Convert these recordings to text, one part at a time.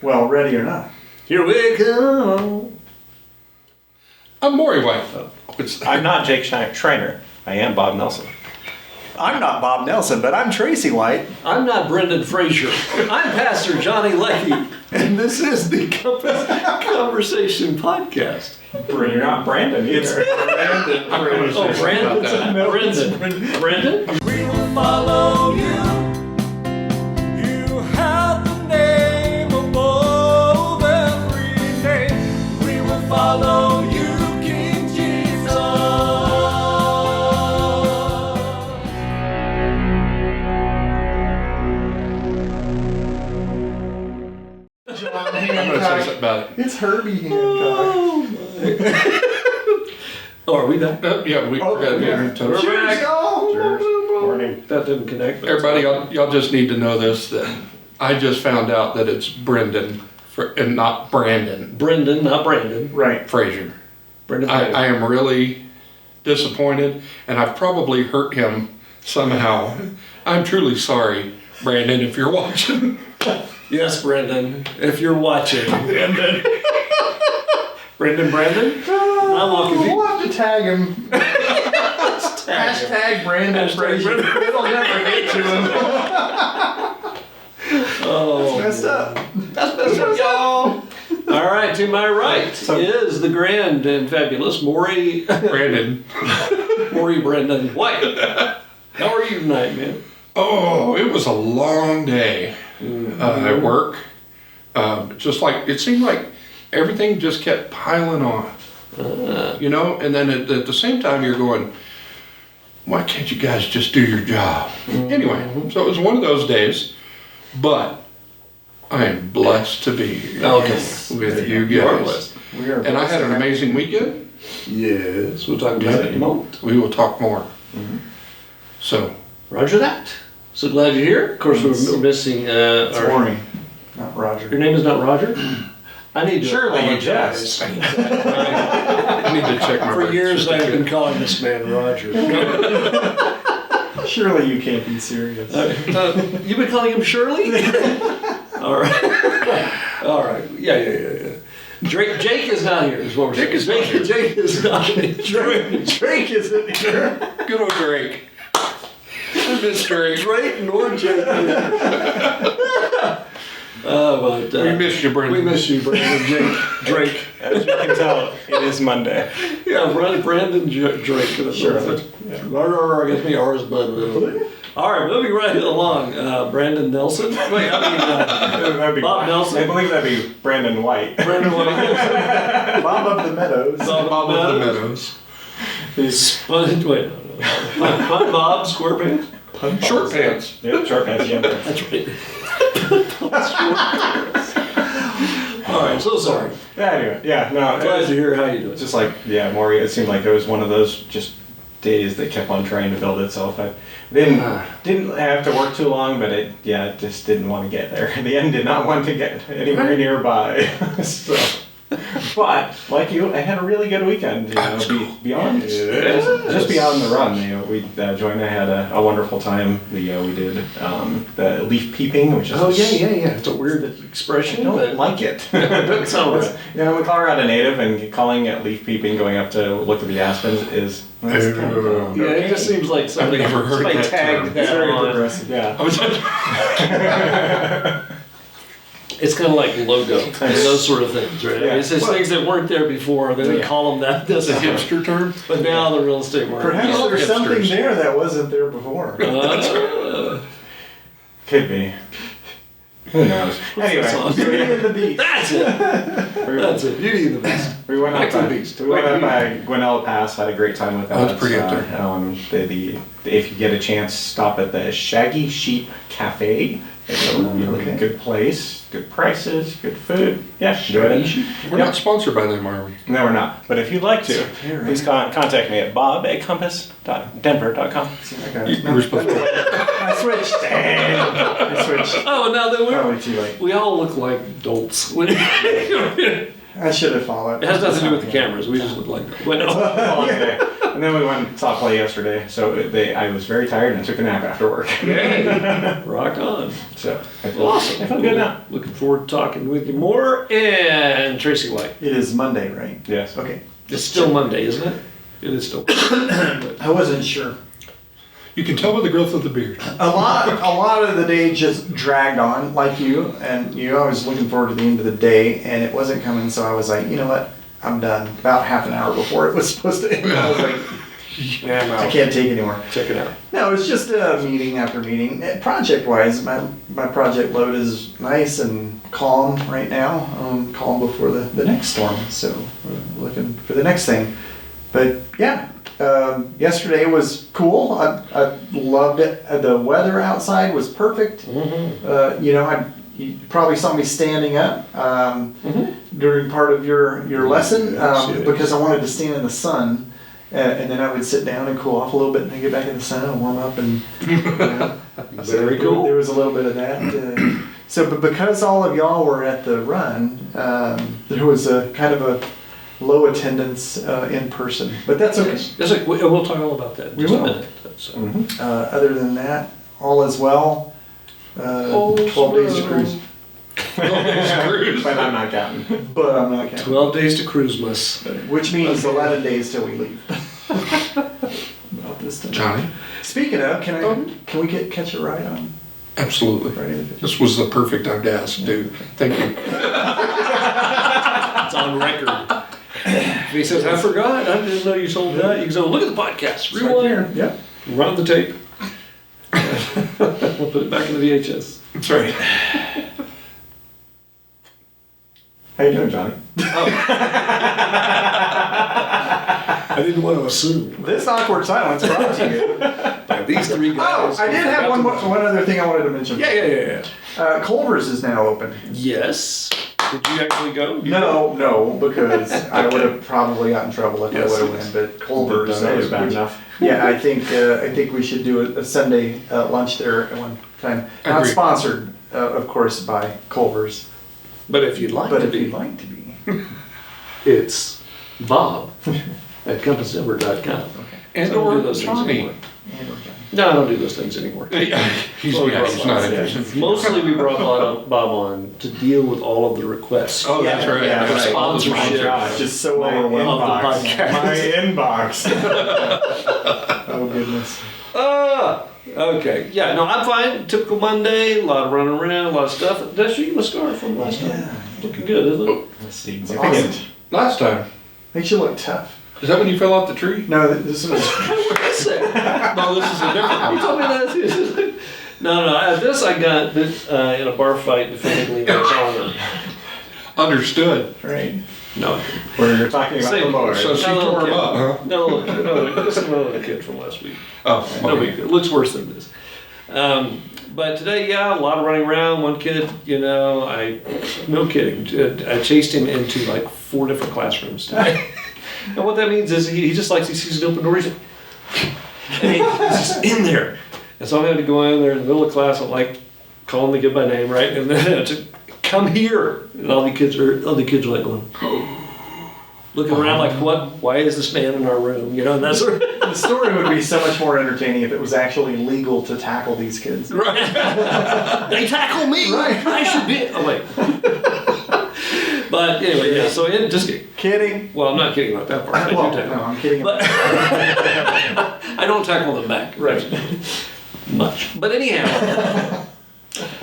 Well, ready or not. Here we go. I'm Morey White. I'm not Jake Schriner. I am Bob Nelson. I'm not Bob Nelson, but I'm Tracey White. I'm not Brendan Fraser. I'm Pastor Johnny Leckie, and this is the Conversation Podcast. You're not Brandon either. It's Brandon. Oh, Brandon. Brendan? We will follow you. You have the name above every name. We will follow you, King Jesus. John I'm going to say something about it. It's Herbie Hancock. Oh, are we back? Yeah, we got to We're back. Morning. That didn't connect. but Everybody, y'all just need to know this, that I just found out that it's Brendan and not Brandon Brendan, not Brandon. Right. Fraser. Brendan. I am really disappointed, and I've probably hurt him somehow. I'm truly sorry, Brandon, if you're watching. Yes, Brendan, if you're watching. Brendan. Brandon? I'm looking. We'll have to tag him. Hashtag Brandon Fraser. It'll never get to him. Oh, That's messed up. that's messed up, y'all. All right, to my right is the grand and fabulous Morey Brandon. Brendan White. How are you tonight, man? Oh, it was a long day at work. Just like, it seemed like everything just kept piling on. You know, and then at the same time you're going, why can't you guys just do your job? Anyway, so it was one of those days, but I am blessed to be here with you guys. And I had an amazing weekend. Yes, we'll talk about it in a moment. We will talk more. So, Roger that. So glad you're here. Of course, we're missing It's our... Morey, not Your Roger. name is not Roger? I need to Surely you apologize. jest. I need to check my For birth years I've certificate. been calling this man Roger. Surely you can't be serious. You've been calling him Shirley? All right. All right. Yeah. Jake is not here, is what we're saying. Jake is not here. Drake isn't here. Good old Drake. I miss Drake. Drake nor Jake. But, We miss you, Brendan. We miss you, Brandon. Drake. As you can tell, it is Monday. Yeah, Brandon Drake. Sure. I guess me R's, but all right, moving right along. Brandon Nelson. Wait, That'd be Bob Nelson. I believe that'd be Brandon White. Brandon White. Bob of the Meadows. Bob of the Meadows. Is wait, Bob SquarePants. Short pants. Yep, short pants, yeah. That's right. All right, so sorry. Yeah, anyway, yeah, no. Glad to hear how you doing. Just like, yeah, Morey, it seemed like it was one of those just days that kept on trying to build itself. I didn't have to work too long, but it just didn't want to get there. The end did not want to get anywhere nearby. So, but like you, I had a really good weekend. You know, beyond just beyond the run. You know, Joy and I had a wonderful time. We did the leaf peeping, which is yeah. It's a weird expression. I don't but like it. Doesn't sound right. You know, I'm a Colorado native, and calling it leaf peeping, going up to look at the aspens is. Yeah, it just seems like something I've never heard somebody that tagged term. that Very on. progressive, yeah. I was It's kind of like logo and those sort of things, right? Yeah. It's just things that weren't there before. They didn't call them that. That's a hipster term. But now the real estate market. Perhaps Yeah. there's something Hipsters. there that wasn't there before. Could be. Who knows? Anyway, song? Beauty and the Beast. That's it. That's it. Beauty and the Beast. we went Back up to the by, beast. we went up by Gwinnett Pass, had a great time with that. Oh, it's pretty up there. If you get a chance, stop at the Shaggy Sheep Cafe. It's a really good place, good prices, good food. Yeah, enjoy it. We're not sponsored by them, are we? No, we're not. But if you'd like to, please contact me at bob@compass.denver.com. You were supposed to. I switched. Damn. I switched. Oh, now that Probably too late. we all look like dolts. It I should have followed. has nothing to do with the cameras. We just look like that. Well, no. And then we went and saw play yesterday, so I was very tired and I took a nap after work. Hey, rock on. So I feel, Awesome. I feel good now. Looking forward to talking with you more. And Tracey White. It is Monday, right? Yes. Okay. It's still Monday, isn't it? It is still. I wasn't sure. You can tell by the growth of the beard. A lot of the day just dragged on, like you, and I was looking forward to the end of the day, and it wasn't coming, so I was like, you know what, I'm done. About half an hour before it was supposed to end, I was like, Yeah, I'm I out. can't take anymore. Check it out. No, it's just meeting after meeting. Project-wise, my project load is nice and calm right now. Calm before the next storm, so we're looking for the next thing. But yeah, yesterday was cool. I loved it. The weather outside was perfect. Mm-hmm. You probably saw me standing up during part of your lesson Yes. because I wanted to stand in the sun. And then I would sit down and cool off a little bit and then get back in the sun and warm up and Very cool. There was a little bit of that. But because all of y'all were at the run, there was a kind of a low attendance in person, but that's okay. It's like, we'll talk all about that in We just a will. minute. So. Other than that, all is well. 12 days to cruise, But I'm not counting. but I'm not counting. 12 days to Cruisemas. Which means 11 days till we leave. About this time. Johnny? Speaking of, can we catch a ride on Absolutely. Friday the 15th? This was the perfect time to ask, dude. Thank you. It's on record. If he says, I forgot, I didn't know you sold that. You can go, look at the podcast, It's right there. rewind, Yep. run the tape. We'll put it back in the VHS. That's right. How you doing, Johnny? I didn't want to assume. This awkward silence brought to you. By these three guys. I did have one other thing I wanted to mention. Yeah. Culver's is now open. Yes. Did you actually go? No, because I would have probably gotten in trouble if I would have went. But Culver's That was bad enough. Yeah, I think we should do a Sunday lunch there at one time. Not Agreed. sponsored, of course, by Culver's, But if you'd like but to if be, you'd like to be. it's Bob at compassnumber.com. And I don't or do those things Johnny. anymore. And we're done. No, I don't do those things anymore. He's not interested. Mostly we brought Bob on to deal with all of the requests. Oh, that's right. Yeah, That's right. all the Sponsorship. sponsorship. Just so My overwhelmed. Of the podcast. My inbox. Oh goodness. Okay. Yeah, no, I'm fine. Typical Monday, a lot of running around, a lot of stuff. Did I show you my scar from last time? Looking good, isn't it? That's significant. Last time. Makes you look tough. Is that when you fell off the tree? No, this was. What did I say? No, this is a different You told me that. No, this I got in a bar fight defending Leo's honor. Understood. Right. No. We're talking about Same. the Lord. So she No, tore him okay. up, huh? No, this is another kid from last week. Oh, No okay. big deal. It looks worse than this. But today, yeah, a lot of running around. One kid, no kidding, I chased him into like 4 different classrooms today. And what that means is he just likes, he sees an open door, he's just in there. And so I had to go in there in the middle of class, I'm like, calling the kid by name, right? And then to come here. And all the kids are like going, looking around like, what? Why is this man in our room? And that's sort of. The story would be so much more entertaining if it was actually legal to tackle these kids. They tackle me. Right. I should be. Oh wait. But anyway, yeah. So just Kidding. well, I'm not kidding about that part. I do Well, tackle. no, I'm kidding. But I don't tackle them back. Right. Much. But anyhow.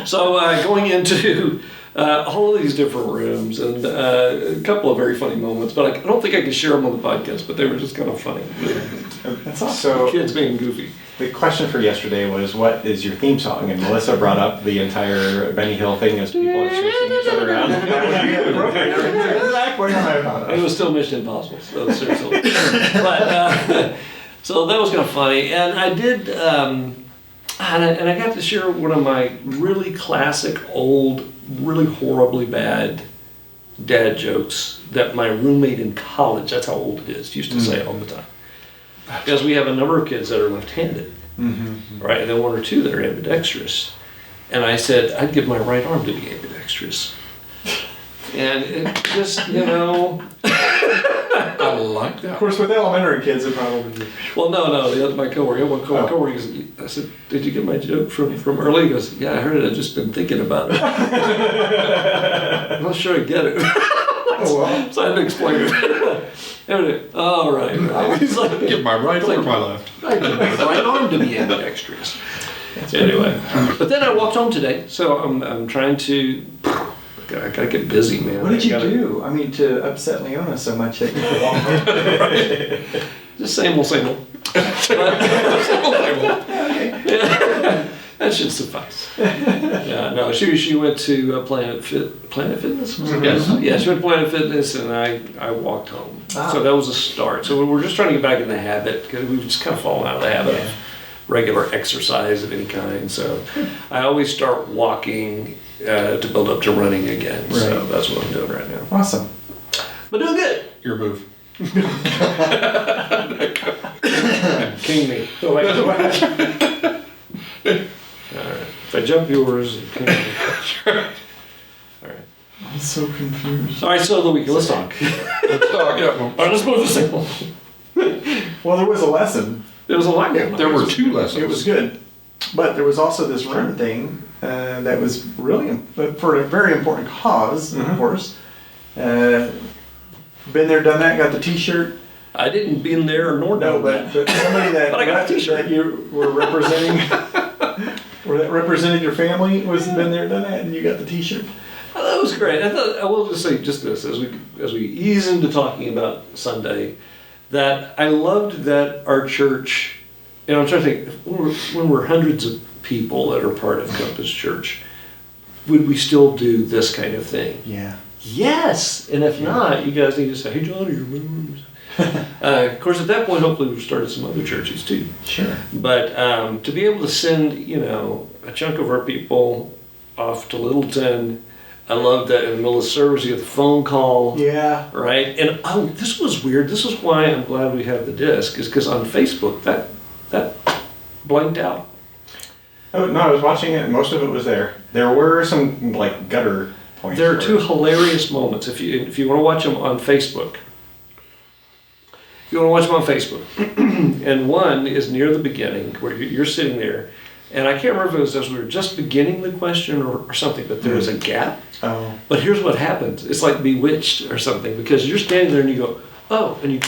So going into all of these different rooms and a couple of very funny moments, but I don't think I can share them on the podcast. But they were just kind of funny. That's awesome. So Kids being goofy. the question for yesterday was, what is your theme song? And Melissa brought up the entire Benny Hill thing as people are chasing each other around. That would be appropriate. Exactly how I thought It of. was still Mission Impossible, so seriously. But so that was kind of funny, and I did, and I got to share one of my really classic, old, really horribly bad dad jokes that my roommate in college, that's how old it is, used to say all the time. Because we have a number of kids that are left-handed, right, and then 1 or 2 that are ambidextrous. And I said, I'd give my right arm to be ambidextrous. And it just, I like Of that. course, with elementary kids, it probably. Well, no, the other, my coworker, one coworker, I said, did you get my joke from early? He goes, yeah, I heard it, I've just been thinking about it. I'm not sure I get it. Oh, well. So I had to explain it. Oh, right. He's like, Give my right or my left. I give my right arm to be ambidextrous. Anyway, but then I walked home today, so I'm trying to. I gotta get busy, man. What did you do? I mean, to upset Leona so much that you could walk home? Just same old, same old. That should suffice. Yeah, no, she went to Planet Fitness. Yes. Yeah, she went to Planet Fitness, and I walked home. Ah. So that was a start. So we're just trying to get back in the habit because we've just kind of fallen out of the habit of regular exercise of any kind. So I always start walking to build up to running again. So Right. that's what I'm doing right now. Awesome. But doing good. Your move. King me. Oh, wait. All right. If I jump yours, king me. All right. I'm so confused. All right, so the weekend. Let's talk. Let's talk. Yeah, well, All right, let's move to single. Well, there was a lesson. There was a lot going on. there were 2 lessons. It was good. But there was also this run thing that was really, for a very important cause, of course. Been there, done that, got the t-shirt. I didn't been there nor No, done but that. somebody that, But I got a t-shirt. that you were representing, or that represented your family was been there, done that, and you got the t-shirt. Oh, that was great. I will just say just this as we ease into talking about Sunday, that I loved that our church. You know, I'm trying to think when we're hundreds of people that are part of Compass Church, would we still do this kind of thing? Yeah. Yes, and if not, you guys need to say, "Hey, Johnny, you remember?" Of course, at that point, hopefully, we've started some other churches too. Sure. But to be able to send, a chunk of our people off to Littleton, I love that in the middle of service you get the phone call, Yeah. right? And this was weird. This is why I'm glad we have the disc, is because on Facebook that blanked out. Oh, no, I was watching it and most of it was there. There were some like gutter points. There are where- 2 hilarious moments if you want to watch them on Facebook. You want to watch them on Facebook, and one is near the beginning where you're sitting there, and I can't remember if it was as we were just beginning the question or something, but there was a gap. Oh. But here's what happens: it's like Bewitched or something, because you're standing there and you go, "Oh," and you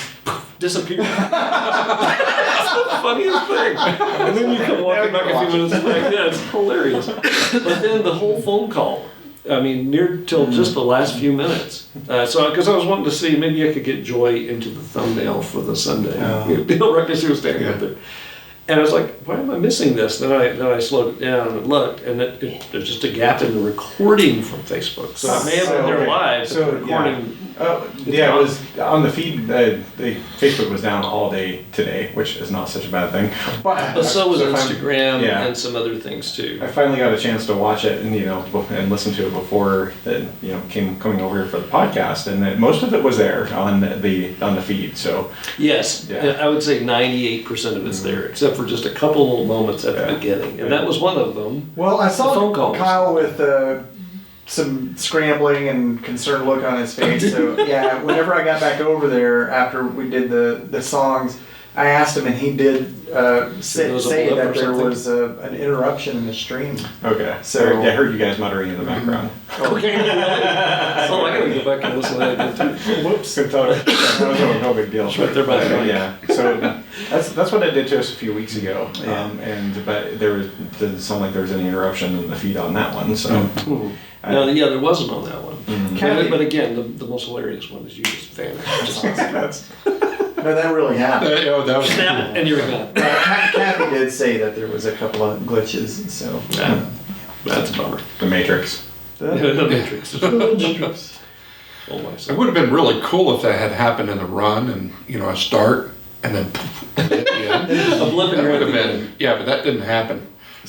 disappear. It's the funniest thing. And then you come walking back a few minutes back. Yeah, it's hilarious. But then the whole phone call. I mean, near till just the last few minutes. So, because I was wanting to see, maybe I could get Joy into the thumbnail for the Sunday. Right as she was standing up there. And I was like, why am I missing this? Then I slowed it down and looked, and there's just a gap in the recording from Facebook. So it may have been there live, but the recording. Yeah, it was on the feed. The Facebook was down all day today, which is not such a bad thing. But so was Instagram yeah. and some other things too. I finally got a chance to watch it and and listen to it before it coming over here for the podcast, and most of it was there on the feed. So Yes, Yeah. I would say 98% of it's there, except for just a couple little moments at the beginning, and that was one of them. Well, I saw The phone calls. Kyle with some scrambling and concerned look on his face. So yeah, whenever I got back over there after we did the songs, I asked him, and he did say was a blip that or there something? was an interruption in the stream. okay, So- I heard you guys muttering in the background. Okay. So I gotta go back and listen to that again too. Whoops, good talk. No big deal. It's right there by the mic. Yeah, so that's what it did to us a few weeks ago. Yeah. But didn't sound like there was any interruption in the feed on that one. So No, yeah, there wasn't on that one. Kathy- But again, the most hilarious one is you just vanished. No, that really happened. That was Snap, and you're gone. Kathy did say that there was a couple of glitches, so. Yeah. That's a bummer. the Matrix. The Matrix. Oh my It son. would have been really cool if that had happened in the run and, I start and then at the end. A blip in That your would have head. been, yeah, but that didn't happen.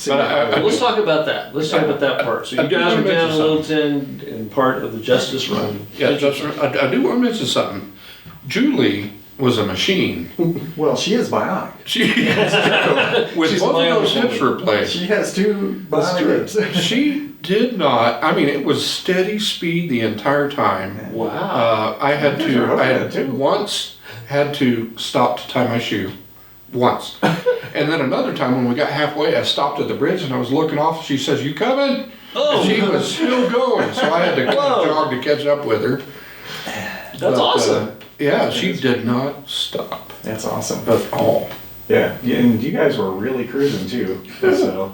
But Let's talk about that. Let's talk about that part. So you guys are down in Littleton and part of the Justice Run. Yeah, I do want to mention something. Julie was a machine. Well, she is bionic. She with She's both of my those own hips woman. replaced. She has 2 bionic hips. She did not. I mean, it was steady speed the entire time. Wow. I had You guys are hooking it, to too. once had to stop to tie my shoe. Once. And then another time when we got halfway, I stopped at the bridge and I was looking off. She says, "You coming?" Oh. And she was still going, so I had to kind Whoa. of jog to catch up with her. That's awesome. Yeah, she did not stop That's awesome. at all. Yeah, and you guys were really cruising too. So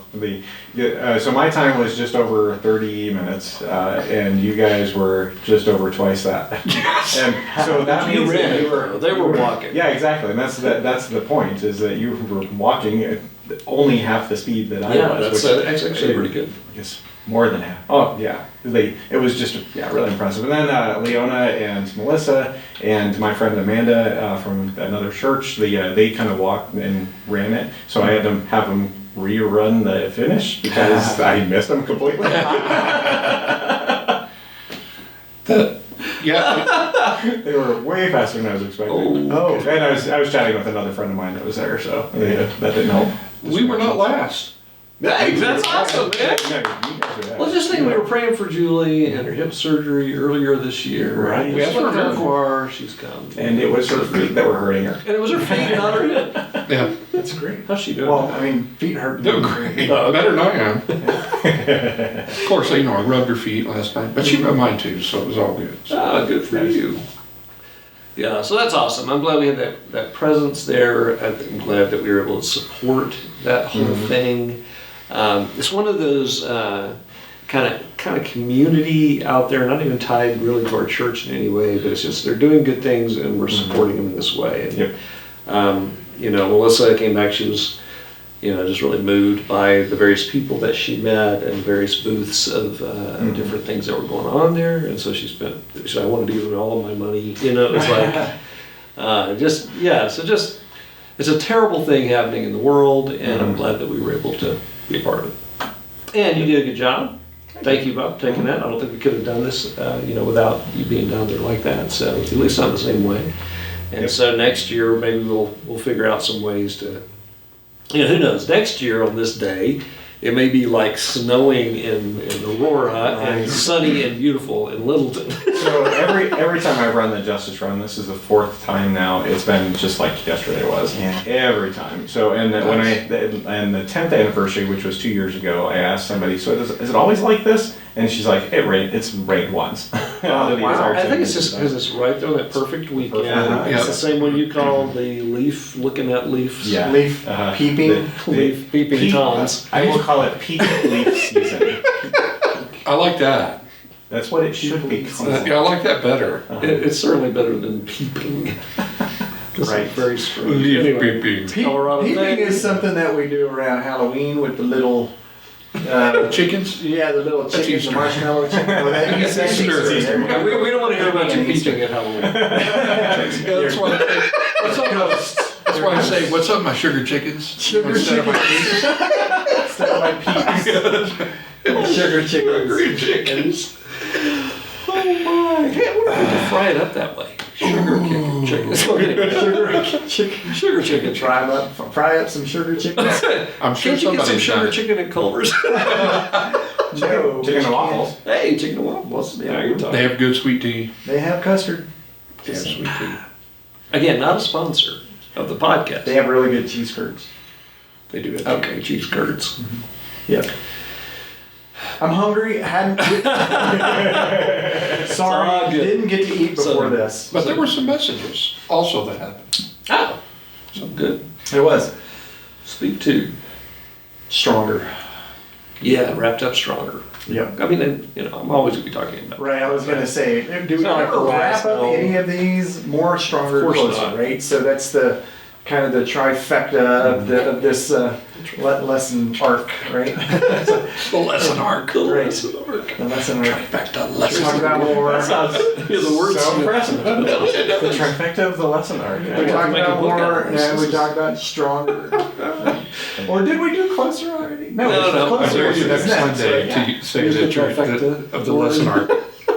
so my time was just over 30 minutes, and you guys were just over twice that. And so that You means ran that it, you were. though. They were walking. Yeah, exactly, and that's the point is that you were walking at only half the speed that I Yeah, was. that's actually pretty good. I guess more than half. Oh yeah, it was just really impressive. And then Leona and Melissa and my friend Amanda from another church, they kind of walked and ran it. So I had to have them rerun the finish because I missed them completely. Yeah, They were way faster than I was expecting. Oh. And I was chatting with another friend of mine that was there, so that didn't help. we were not last. Hey, that's awesome, man. Well, just think we were praying for Julie and her hip surgery earlier this year. Right. We asked for her. for she's come. And it was her feet that were hurting her. And it was her feet, not her hip. Yeah, That's great. How's she doing? Well, I mean, feet hurt. doing great. Better than I am. Of course, I rubbed her feet last night, but she rubbed mine too, so it was all good. Ah, good for you. Yeah, so that's awesome. I'm glad we had that presence there. I'm glad that we were able to support that whole thing. It's one of those kind of community out there, not even tied really to our church in any way, but it's just they're doing good things and we're supporting them in this way. And, Yep. Melissa came back. She was, just really moved by the various people that she met and various booths of different things that were going on there. And so she said, I wanted to give them all of my money. It was like, it's a terrible thing happening in the world, and I'm glad that we were able to be a part of it. And you did a good job. Thank you, Bob, for taking that. I don't think we could have done this, without you being down there like that. So at least not the same way. And so next year, maybe we'll figure out some ways to, who knows? Next year on this day, it may be like snowing in Aurora and sunny and beautiful in Littleton. So every time I've run the Justice Run, this is the 4th time now. It's been just like yesterday was. Yeah. Every time. So and when and the 10th anniversary, which was 2 years ago, I asked somebody, so is it always like this? And she's like, it's rained once. Wow. I think it's just because it's right there on that perfect weekend. Uh-huh. It's the same one you call the leaf, looking at leaves. Yeah. Leaf peeping. Leaf peeping toms. I will call it peak leaf season. I like that. That's what it should be called. Yeah, I like that better. It's certainly better than peeping. Right. It's very strange. Leaf Anyway, peeping. Colorado Peeping thing. is something that we do around Halloween with the little. Chickens? Yeah, the little chickens, the Easter. marshmallow chicken. Well, that is That's Easter. Easter. Yeah, we don't want to hear about you peeping at Halloween. That's why I say, what's up, my sugar chickens? Sugar Instead of my chickens. Instead of my peeps. Sugar chickens. green chickens. Oh my! Hey, I wonder if we could fry it up that way. Sugar chicken. Fry up some sugar chickens. I'm sure Can't you get some somebody's done sugar it. chicken at Culver's? No, Chicken and waffles. Hey, chicken and waffles. Yeah, you're They talking. have good sweet tea. They have custard. They have sweet tea. Again, not a sponsor of the podcast. They have really good cheese curds. They do it. Okay, cheese curds. Yep. I'm hungry. Sorry, good. didn't get to eat before So- this. But there were some messages also that happened. Oh, so good. It was Speak to. stronger. Yeah, wrapped up stronger. Yep. I mean, I'm always going to be talking about. Right, I was gonna say, do we not like ever the wrap last up no. any of these more stronger, Of course closer, not. right? So that's the kind of the trifecta of this lesson arc, right? The lesson arc. The Right. lesson arc. The lesson arc. Back to Let's talk about more. That sounds, the words. So impressive. The trifecta of the lesson arc. We have to talked make a about book out more, of this. and we talked about stronger. Or did we do closer already? No. Closer I'll do is next next, Monday right? to say the truth of the lesson arc.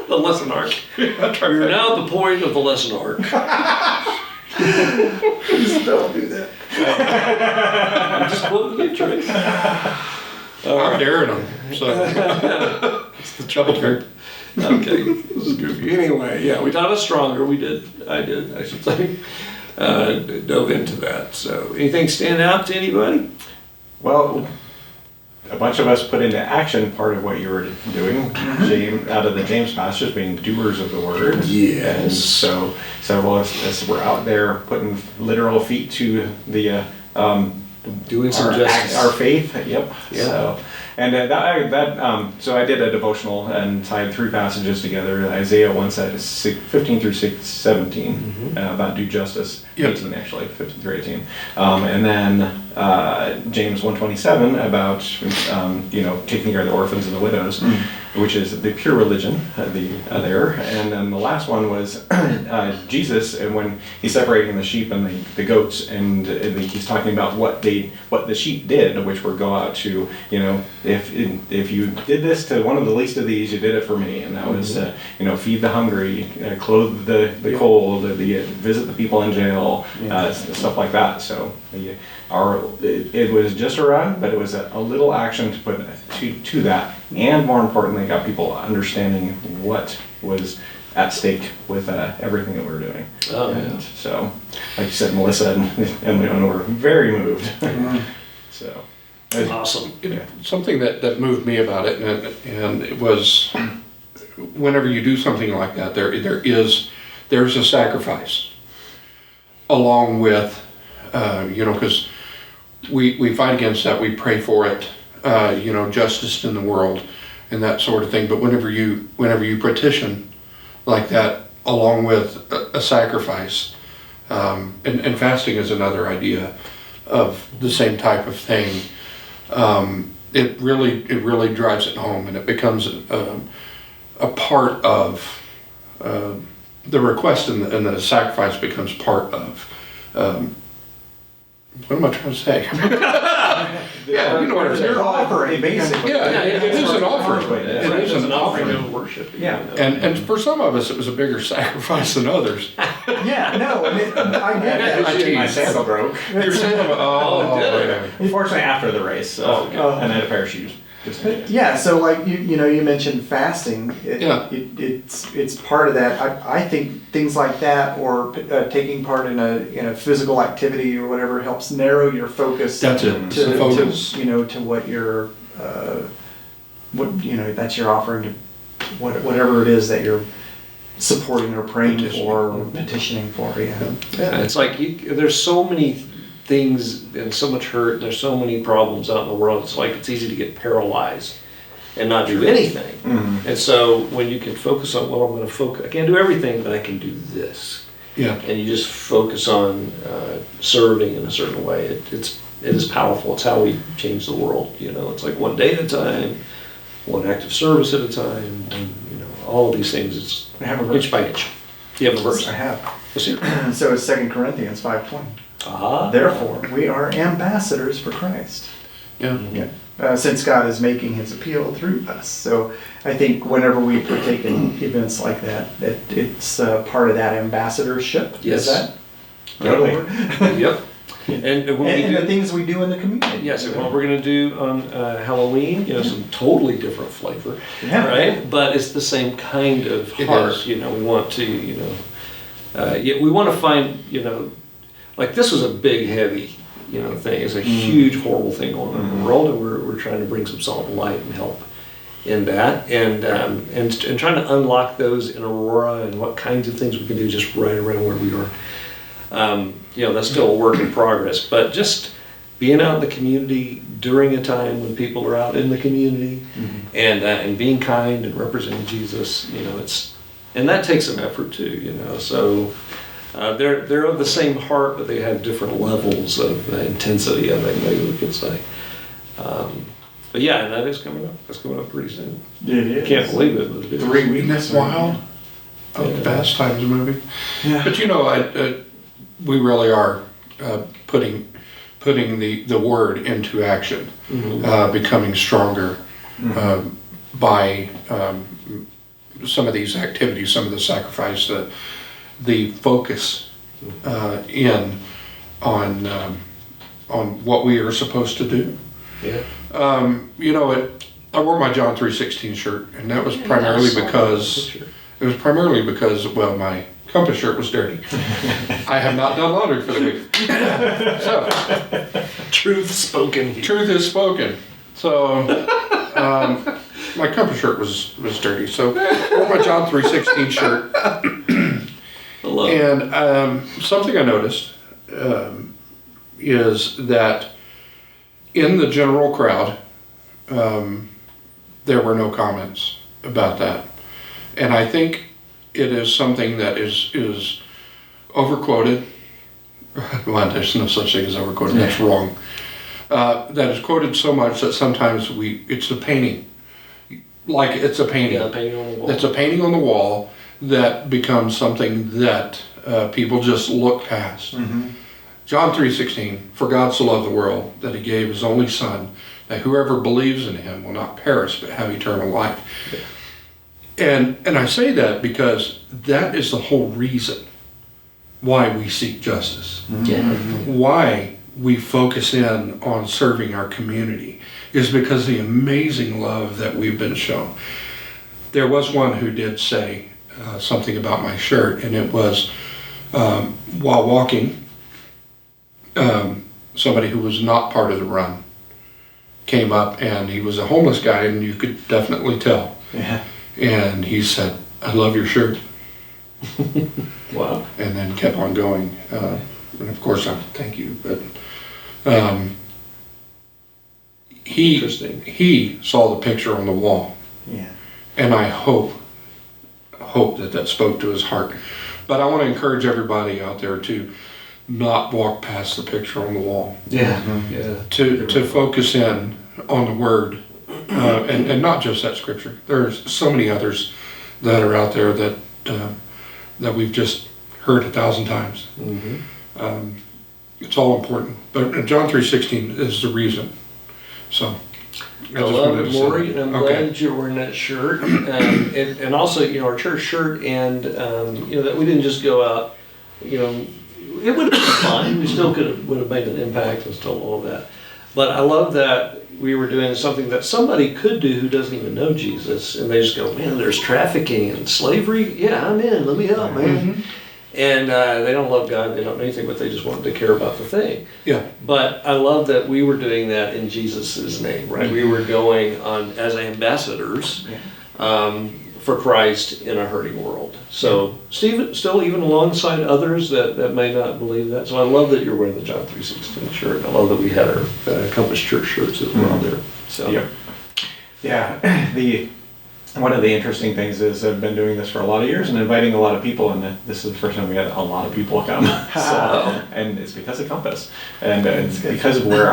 The lesson arc. We're now at the point of the lesson arc. Please don't do that. I'm just quoting you, Trey. I'm daring them. So it's the double dare. Okay, this is goofy. Anyway, yeah, we taught us stronger. We did. I should say. Dove into that. So, anything stand out to anybody? Well, a bunch of us put into action part of what you were doing, James, out of the James passage, being doers of the word. Yes. And so several of us were out there putting literal feet to the Doing some justice. our faith. Yep. Yeah. So, and so I did a devotional and tied 3 passages together: Isaiah 1:15 through 17 about do justice. Yep. 18 actually, 15 through 18, and then James 1:27 about taking care of the orphans and the widows, which is the pure religion. There, and then the last one was Jesus, and when he's separating the sheep and the goats, and he's talking about what the sheep did, which were go out to, if you did this to one of the least of these, you did it for me, and that was feed the hungry, clothe the cold, visit the people in jail, stuff like that. So it was just a run, but it was a little action to put to that, and more importantly, got people understanding what was at stake with everything that we were doing. Oh, And so, like you said, Melissa and Leona were very moved. So, Awesome. Something that moved me about it, and it was, whenever you do something like that, there's a sacrifice along with, because we fight against that, we pray for it, justice in the world and that sort of thing. But whenever you petition like that along with a sacrifice, and fasting is another idea of the same type of thing, it really drives it home, and it becomes a part of the request, and the sacrifice becomes part of. What am I trying to say? Yeah, you know what I'm saying. You're offering, basically. Yeah, it is an offering. It is an offering of worship. Yeah. And for some of us, it was a bigger sacrifice than others. Yeah, no, I get that. My sandal broke. You're saying, Unfortunately, after the race, and I had a pair of shoes. Yeah, so like you mentioned fasting. It's part of that. I think things like that, or taking part in a physical activity or whatever, helps narrow your focus. That's it. It's the focus. To what you're that's your offering to whatever it is that you're supporting or praying for or petitioning for. Yeah, it's like there's so many things and so much hurt, there's so many problems out in the world, it's like it's easy to get paralyzed and not do anything. And so when you can focus on, well, I'm going to focus, I can't do everything, but I can do this. Yeah. And you just focus on serving in a certain way. It is powerful. It's how we change the world. It's like one day at a time, one act of service at a time, and all of these things. It's inch by inch. Do you have a verse? I have. Let's hear it. So it's 2 Corinthians 5:20. Therefore, we are ambassadors for Christ. Yeah. Since God is making his appeal through us. So I think whenever we partake in events like that, it's part of that ambassadorship. Yes. Is that? Totally. Yep. And the things we do in the community. Yes, and what we're going to do on Halloween, some totally different flavor, Yeah. right? But it's the same kind of It heart. is. We want to, we want to find, like this was a big, heavy, thing. It's a huge, horrible thing going on in the world, and we're trying to bring some salt and light and help in that, and trying to unlock those in Aurora and what kinds of things we can do just right around where we are. That's still a work in progress, but just being out in the community during a time when people are out in the community, and being kind and representing Jesus, and that takes some effort too, so they're of the same heart, but they have different levels of intensity, I think maybe we could say. But yeah, and that is coming up. That's coming up pretty soon. It is. I can't believe it, but it is. 3 weeks. Isn't that wild? Fast Times movie. Yeah. But we really are putting the word into action, becoming stronger by some of these activities, some of the sacrifice, the focus in on what we are supposed to do. Yeah. You know, I wore my John 3:16 shirt, and that was primarily because, well, my compass shirt was dirty. I have not done laundry for the week. So, Truth spoken here. truth is spoken. So, my compass shirt was dirty. So, I wore my John 3:16 shirt. Hello. And something I noticed is that in the general crowd, there were no comments about that. And I think it is something that is overquoted. Well, there's no such thing as overquoted, that's wrong. That is quoted so much that sometimes it's a painting. Like it's a painting. Yeah, painting on the wall. It's a painting on the wall that becomes something that people just look past. John 3:16, for God so loved the world that he gave his only son, that whoever believes in him will not perish but have eternal life. And I say that because that is the whole reason why we seek justice. Yeah. Why we focus in on serving our community is because of the amazing love that we've been shown. There was one who did say something about my shirt, and it was while walking, somebody who was not part of the run came up, and he was a homeless guy, and you could definitely tell. Yeah. And he said, "I love your shirt," Wow. and then kept on going. And of course, I thank you, but Interesting. he saw the picture on the wall, Yeah. and I hope that spoke to his heart. But I want to encourage everybody out there to not walk past the picture on the wall. Yeah. Yeah. To focus in on the word, and not just that scripture. There's so many others that are out there that we've just heard 1,000 times. It's all important, but John 3:16 is the reason. So I love wanted it, to say Morey, that. and I'm Okay. glad that you're wearing that shirt. And also, our church shirt, and that we didn't just go out. It would have been fine. We still would have made an impact and still all of that. But I love that we were doing something that somebody could do who doesn't even know Jesus, and they just go, "Man, there's trafficking and slavery. Yeah, I'm in. Let me help, man." And they don't love God, they don't know anything, but they just wanted to care about the thing. Yeah. But I love that we were doing that in Jesus' name, right? We were going on as ambassadors for Christ in a hurting world. So Stephen, still even alongside others that may not believe that. So I love that you're wearing the John 3:16 shirt. And I love that we had our Compass Church shirts as well there. So Yeah. One of the interesting things is I've been doing this for a lot of years and inviting a lot of people, and this is the first time we had a lot of people come. And it's because of Compass, and it's because of where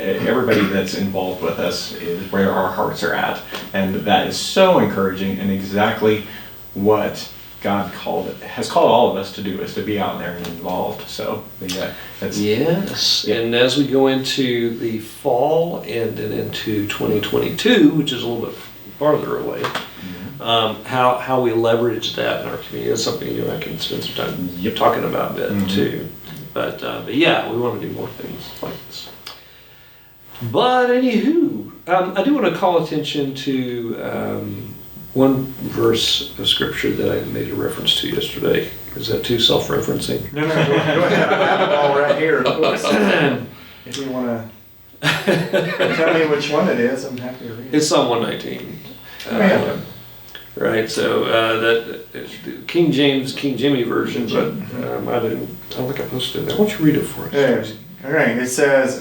everybody that's involved with us is where our hearts are at, and that is so encouraging, and exactly what God has called all of us to do, is to be out there and involved. So that's yes. Yeah. And as we go into the fall and then into 2022, which is a little bit farther away, how we leverage that in our community. That's something you and I can spend some time talking about a bit too. But yeah, we want to do more things like this. But anywho, I do want to call attention to one verse of scripture that I made a reference to yesterday. Is that too self-referencing? No, go ahead. I have it all right here. If you want to tell me which one it is, I'm happy to read it. It's Psalm 119. Yeah. Right, so that is the King Jimmy version, but I don't think I posted that. Why don't you read it for us? There. All right, it says,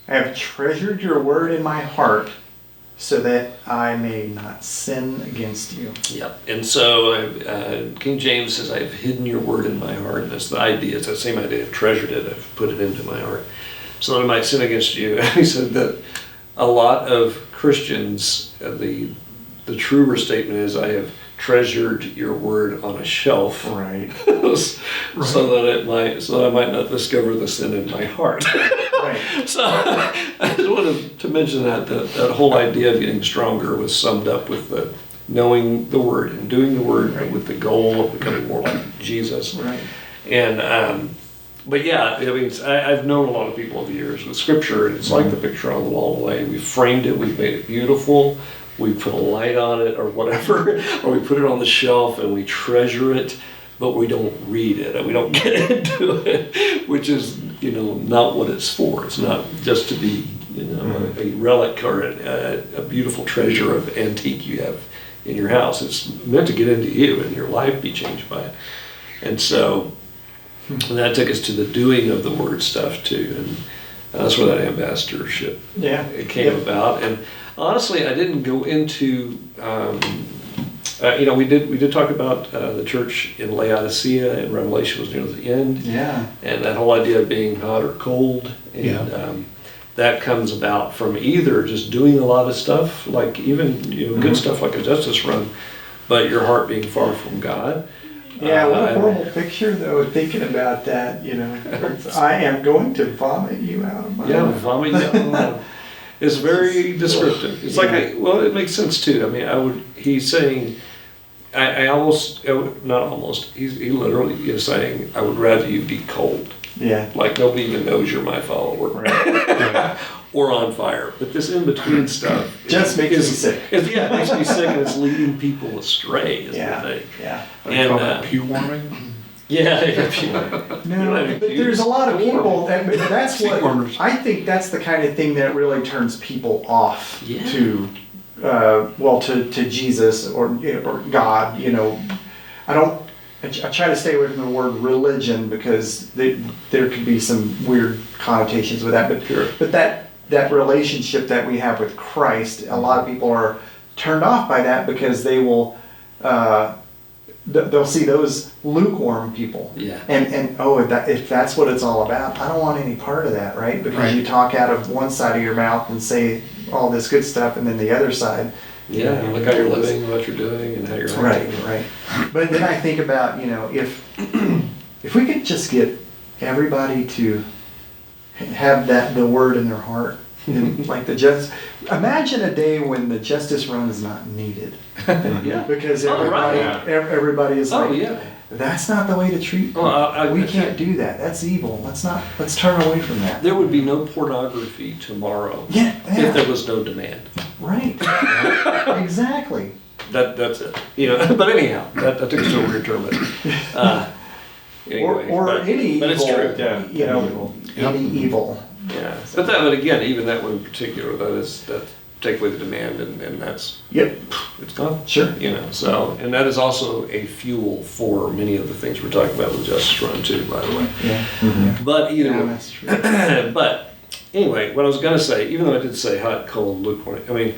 I have treasured your word in my heart so that I may not sin against you. Yep. And so King James says, I've hidden your word in my heart. And that's the idea. It's that same idea. I've treasured it. I've put it into my heart so that I might sin against you. And he said that a lot of Christians, the truer statement is, I have treasured your word on a shelf. Right. so that I might not discover the sin in my heart. Right. So I just wanted to mention that whole idea of getting stronger was summed up with the knowing the word and doing the word with the goal of becoming more like Jesus. Right. And But yeah, I mean, I've known a lot of people over the years with scripture, and it's like the picture on the wall away. We've framed it, we've made it beautiful, we put a light on it or whatever, or we put it on the shelf and we treasure it, but we don't read it and we don't get into it, which is, not what it's for. It's not just to be, a relic or a beautiful treasure of antique you have in your house. It's meant to get into you and your life be changed by it. And so that took us to the doing of the word stuff too, and that's where that ambassadorship came about. And honestly, I didn't go into we did talk about the church in Laodicea, and Revelation was near the end. Yeah. And that whole idea of being hot or cold, and that comes about from either just doing a lot of stuff, like even good stuff like a justice run, but your heart being far from God. Yeah, what a horrible picture, though, thinking about that, I am going to vomit you out of my mouth. Vomit you out of my mouth. It's very descriptive. It's like, it makes sense too. I mean, he's saying, he literally is saying, I would rather you be cold. Yeah. Like nobody even knows you're my follower. Right. Or on fire. But this in-between stuff just makes me sick. It makes me sick, and it's leading people astray, is the thing. Yeah. They call that pew warming? No, but there's a lot of people, but that's what, I think that's the kind of thing that really turns people off to Jesus or God, I try to stay away from the word religion because there could be some weird connotations with that, but that relationship that we have with Christ, a lot of people are turned off by that because they will, they'll see those lukewarm people. Yeah. And if that's what it's all about, I don't want any part of that, right? Because you talk out of one side of your mouth and say all this good stuff, and then the other side. Look how you're living, what you're doing, and how you're acting. Right. But then I think about, if we could just get everybody to have the word in their heart, and like imagine a day when the justice run is not needed. Because everybody is that's not the way to treat people. We can't do that. That's evil. Let's turn away from that. There would be no pornography tomorrow if there was no demand. Right. Exactly. That's it. But anyhow, that took us to a weird term. Any but it's evil, true. any evil. Yeah. But again, even that one in particular, that take away the demand, and that's it's gone. Sure. So, and that is also a fuel for many of the things we're talking about with Justice Run too, by the way. Yeah. Mm-hmm. But either way, that's true. But anyway, what I was going to say, even though I did say hot, cold, lukewarm, I mean,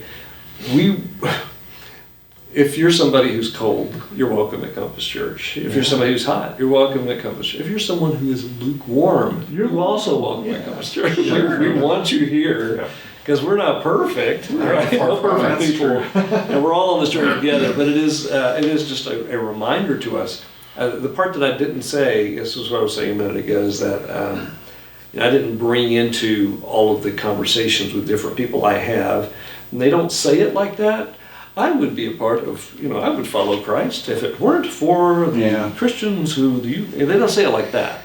if you're somebody who's cold, you're welcome at Compass Church. If you're somebody who's hot, you're welcome at Compass Church. If you're someone who is lukewarm, you're also welcome at Compass Church. We want you here because we're not perfect, right? No perfect people, and we're all on this journey together. But it is just a reminder to us. The part that I didn't say, this is what I was saying a minute ago, is that I didn't bring into all of the conversations with different people I have, and they don't say it like that. I would be a part of, I would follow Christ if it weren't for the Christians they don't say it like that.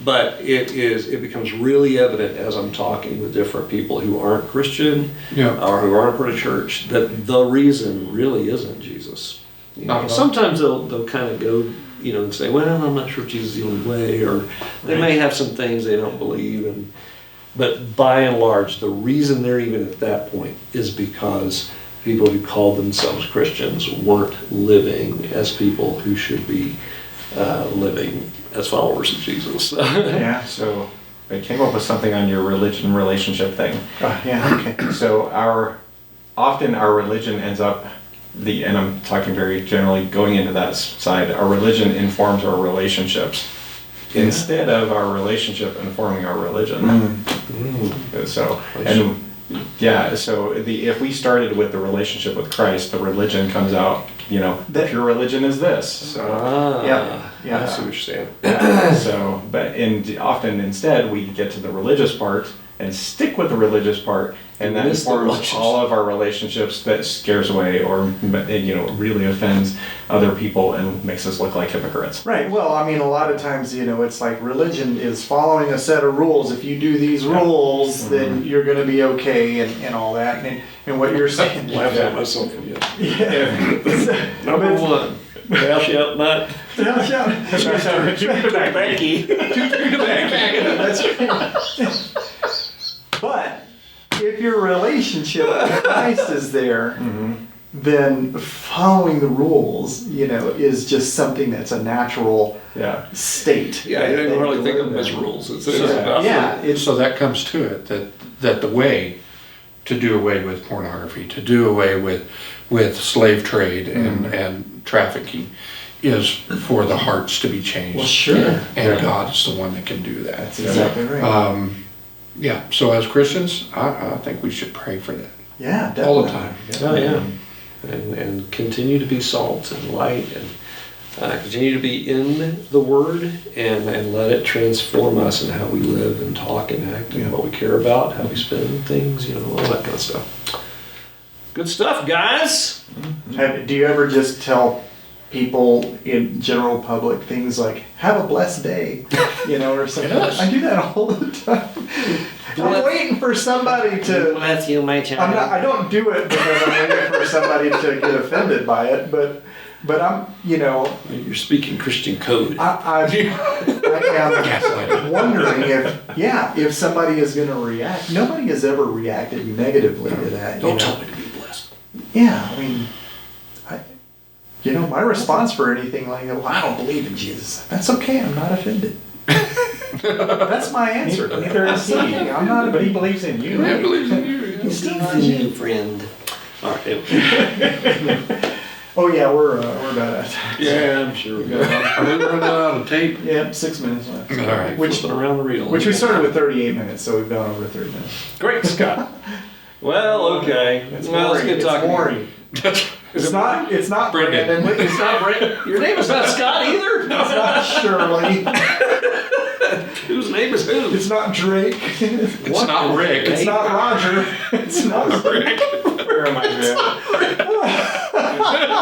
But it becomes really evident as I'm talking with different people who aren't Christian or who aren't part of church that the reason really isn't Jesus. Sometimes they'll kind of go, and say, well, I'm not sure if Jesus is the only way, or they may have some things they don't believe. But by and large, the reason they're even at that point is because people who call themselves Christians weren't living as people who should be living as followers of Jesus. So I came up with something on your religion relationship thing. Okay. So often our religion ends up, and I'm talking very generally going into that side, our religion informs our relationships instead of our relationship informing our religion. So, if we started with the relationship with Christ, the religion comes out, pure religion is this. So, I see what you're saying. Often instead we get to the religious part and stick with the religious part, and that Miss the informs relationship. all of our relationships, that scares away or really offends other people and makes us look like hypocrites. Right. Well, I mean, a lot of times, it's like religion is following a set of rules. If you do these rules, then you're going to be okay, and all that. And what you're saying. Laughing at myself again. Yeah. Number one, thou shalt not. Becky. That's right. But if your relationship with Christ is there, then following the rules, is just something that's a natural state. Yeah, I didn't that really you think of live them as in. rules. It's So that comes to it, that the way to do away with pornography, to do away with slave trade and trafficking, is for the hearts to be changed. Well, sure. And God is the one that can do that. That's exactly right. So as Christians, I think we should pray for that Yeah, definitely. all the time. Oh, yeah. And continue to be salt and light, and continue to be in the Word, and let it transform us in how we live and talk and act and what we care about, how we spend things, all that kind of stuff. Good stuff, guys. Do you ever just tell people in general public things like "Have a blessed day," or something? Yes. I do that all the time. I'm waiting for somebody to. Bless you, my child. I don't do it because I'm waiting for somebody to get offended by it, but I'm, You're speaking Christian code. I am wondering if somebody is going to react. Nobody has ever reacted negatively to that. Don't tell me to be blessed. Yeah, I mean, my response for anything like, well, I don't believe in Jesus. That's okay. I'm not offended. That's my answer. Neither is he. I'm not. But he believes in you. Yeah, believes in you. Steve, friend. All right. Oh yeah, we're about out of time. Yeah, I'm sure we got Are we running out of tape? Yep, 6 minutes left. All right. Which around the reel. we started with 38 minutes, so we've gone over 30 minutes. Great, Scott. Well, okay. Let's get talking. Maury. It's not Brendan. Brandon. It's not Brent. Your name is not Scott either. It's not Shirley. Whose name is who? It's not Drake. It's not Rick. It's not Roger. It's not Rick. Where am I at?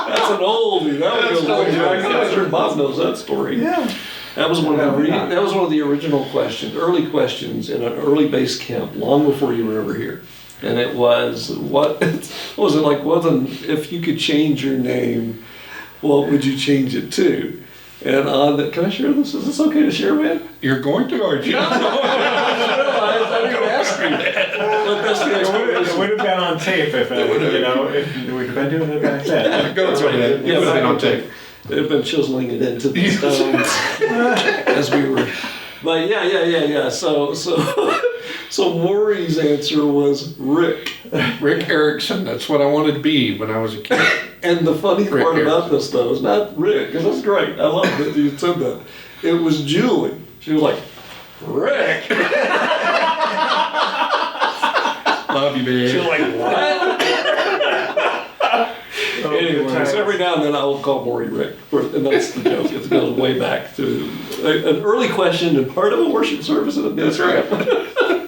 That's an oldie. That was way back. I'm sure Bob knows that story. Yeah. That was one of the original questions, early questions in an early base camp, long before you were ever here. And it was, what was it like? If you could change your name, what would you change it to? And on that, can I share this? Is this okay to share, man? You're going to, aren't you? I didn't ask you that. But that's the It explanation. would have been on tape if we'd been doing it back then. Go ahead. Yeah, Put it on tape. They've been chiseling it into the stones as we were. But yeah. So Maury's answer was Rick. Rick Erickson. That's what I wanted to be when I was a kid. And the funny Rick part about Erickson. this though is not Rick, because that's great. I love that you said that. It was Julie. She was like, Rick. Love you, babe. She was like, what? Anyway, so every now and then I will call Morey Rick, and that's the joke. It goes way back to an early question and part of a worship service at a That's right.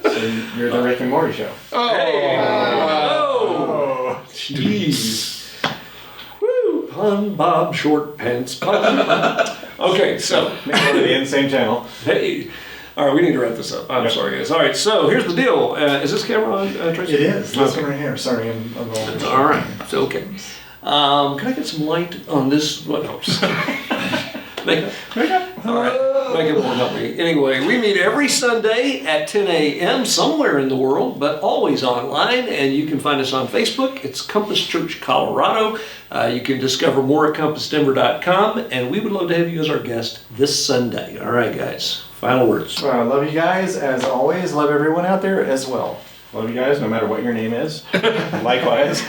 So you're the Rick and Morty show. Oh, jeez. Woo, pun Bob Short Pants pun. Okay, so Make one of the insane channel. hey. All right, we need to wrap this up. I'm sorry, guys. All right, so here's the deal. Is this camera on, Tracy? It is. This one right here. Sorry, I'm rolling. All right, it's okay. Can I get some light on this? What else? All right, make it more help me. Anyway, we meet every Sunday at 10 a.m. somewhere in the world, but always online. And you can find us on Facebook. It's Compass Church Colorado. You can discover more at compassdenver.com. And we would love to have you as our guest this Sunday. All right, guys. Final words. Well, I love you guys as always. Love everyone out there as well. Love you guys, no matter what your name is. Likewise.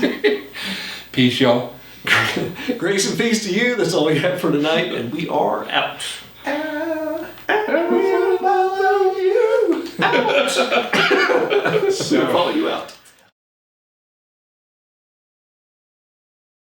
Peace, y'all. Grace and peace to you. That's all we have for tonight, and we are out. I will follow you. We'll follow you out.